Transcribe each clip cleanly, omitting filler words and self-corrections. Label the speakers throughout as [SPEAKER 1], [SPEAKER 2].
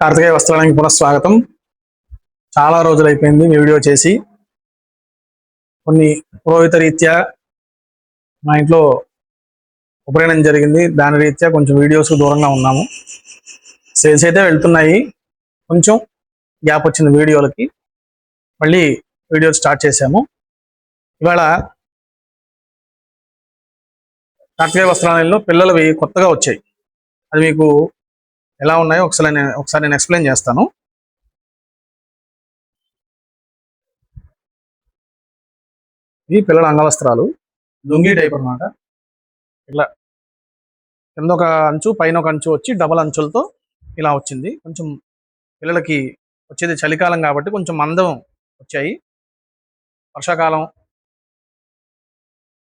[SPEAKER 1] కార్తికేయ వస్త్రాలయానికి పునఃస్వాగతం. చాలా రోజులు అయిపోయింది వీడియో చేసి. కొన్ని పురోహిత రీత్యా మా ఇంట్లో ఉపనయనం జరిగింది. దాని రీత్యా కొంచెం వీడియోస్ దూరంగా ఉన్నాము. సేల్స్ అయితే వెళ్తున్నాయి, కొంచెం గ్యాప్ వచ్చింది వీడియోలకి. మళ్ళీ వీడియోలు స్టార్ట్ చేశాము. ఇవాళ కార్తికేయ వస్త్రాలయంలో పిల్లలవి కొత్తగా వచ్చాయి. అది మీకు ఎలా ఉన్నాయో ఒకసారి నేను ఎక్స్ప్లెయిన్ చేస్తాను. ఇవి పిల్లల అంగవస్త్రాలు, లుంగీ టైప్ అనమాట. ఇట్లా కింద ఒక అంచు పైన ఒక అంచు వచ్చి డబల్ అంచులతో ఇలా వచ్చింది. కొంచెం పిల్లలకి వచ్చేది చలికాలం కాబట్టి కొంచెం మందం వచ్చాయి. వర్షాకాలం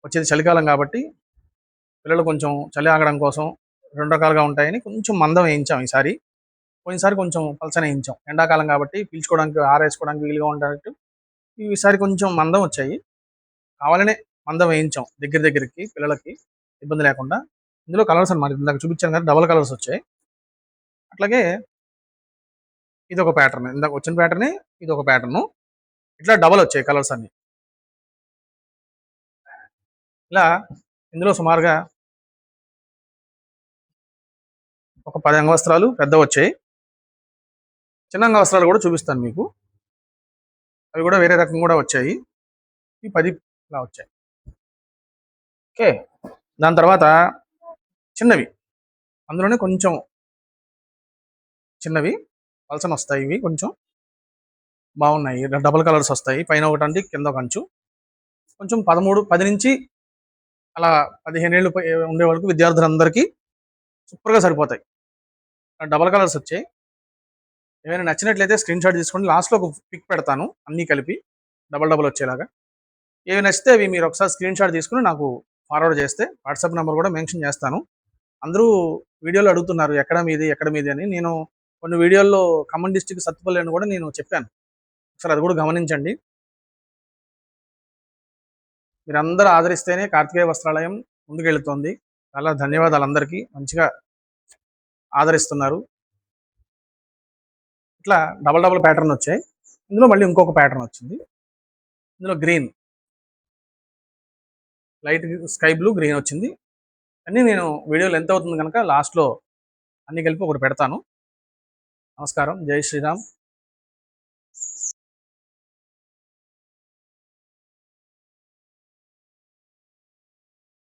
[SPEAKER 1] వచ్చేది చలికాలం కాబట్టి పిల్లలు కొంచెం చలి ఆగడం కోసం రెండు రకాలుగా ఉంటాయని కొంచెం మందం వేయించాం ఈసారి. పోయినసారి కొంచెం పలచన వేయించాం. ఎండాకాలం కాబట్టి పీల్చుకోవడానికి ఆరేసుకోవడానికి వీలుగా ఉండేటట్టు ఈసారి కొంచెం మందం వచ్చాయి. కావాలనే మందం వేయించాం దగ్గరికి పిల్లలకి ఇబ్బంది లేకుండా. ఇందులో కలర్స్ అనమాట, ఇందాక చూపించాను కదా, డబల్ కలర్స్ వచ్చాయి. అట్లాగే ఇది ఒక ప్యాటర్న్, ఇందాక వచ్చిన ప్యాటర్నే ఇది ఒక ప్యాటర్ను. ఇట్లా డబల్ వచ్చాయి కలర్స్ అన్ని. ఇలా ఇందులో సుమారుగా ఒక 10 అంగవస్త్రాలు పెద్ద వచ్చాయి. చిన్న అంగవస్త్రాలు కూడా చూపిస్తాను మీకు. అవి కూడా వేరే రకం కూడా వచ్చాయి. ఈ 10 ఇలా వచ్చాయి. ఓకే, దాని తర్వాత చిన్నవి, అందులోనే కొంచెం చిన్నవి పలసన వస్తాయి. ఇవి కొంచెం బాగున్నాయి, డబుల్ కలర్స్ వస్తాయి. పైన ఒకటి కింద ఒక అంచు. కొంచెం 10 నుంచి అలా 15 ఏళ్ళు ఉండే వరకు విద్యార్థులందరికీ సూపర్గా సరిపోతాయి. డబల్ కలర్స్ వచ్చాయి. ఏమైనా నచ్చినట్లయితే స్క్రీన్ షాట్ తీసుకోండి. లాస్ట్లో ఒక పిక్ పెడతాను అన్నీ కలిపి డబల్ వచ్చేలాగా. ఏవి నచ్చితే అవి మీరు ఒకసారి స్క్రీన్ షాట్ తీసుకుని నాకు ఫార్వర్డ్ చేస్తే వాట్సాప్ నెంబర్ కూడా మెన్షన్ చేస్తాను. అందరూ వీడియోలు అడుగుతున్నారు ఎక్కడ మీది అని. నేను కొన్ని వీడియోల్లో ఖమ్మం డిస్టిక్ సత్తుపల్లి అని కూడా నేను చెప్పాను, ఒకసారి అది కూడా గమనించండి. మీరందరూ ఆదరిస్తేనే కార్తికేయ వస్త్రాలయం ముందుకెళ్తోంది. చాలా ధన్యవాదాలు అందరికీ, మంచిగా ఆదరిస్తున్నారు. ఇట్లా డబల్ ప్యాటర్న్ వచ్చాయి. ఇందులో మళ్ళీ ఇంకొక ప్యాటర్న్ వచ్చింది. ఇందులో green, light sky blue, green వచ్చింది. అన్నీ నేను వీడియోలు ఎంత అవుతుంది కనుక లాస్ట్లో అన్నీ కలిపి ఒకటి పెడతాను. నమస్కారం, జై శ్రీరామ్.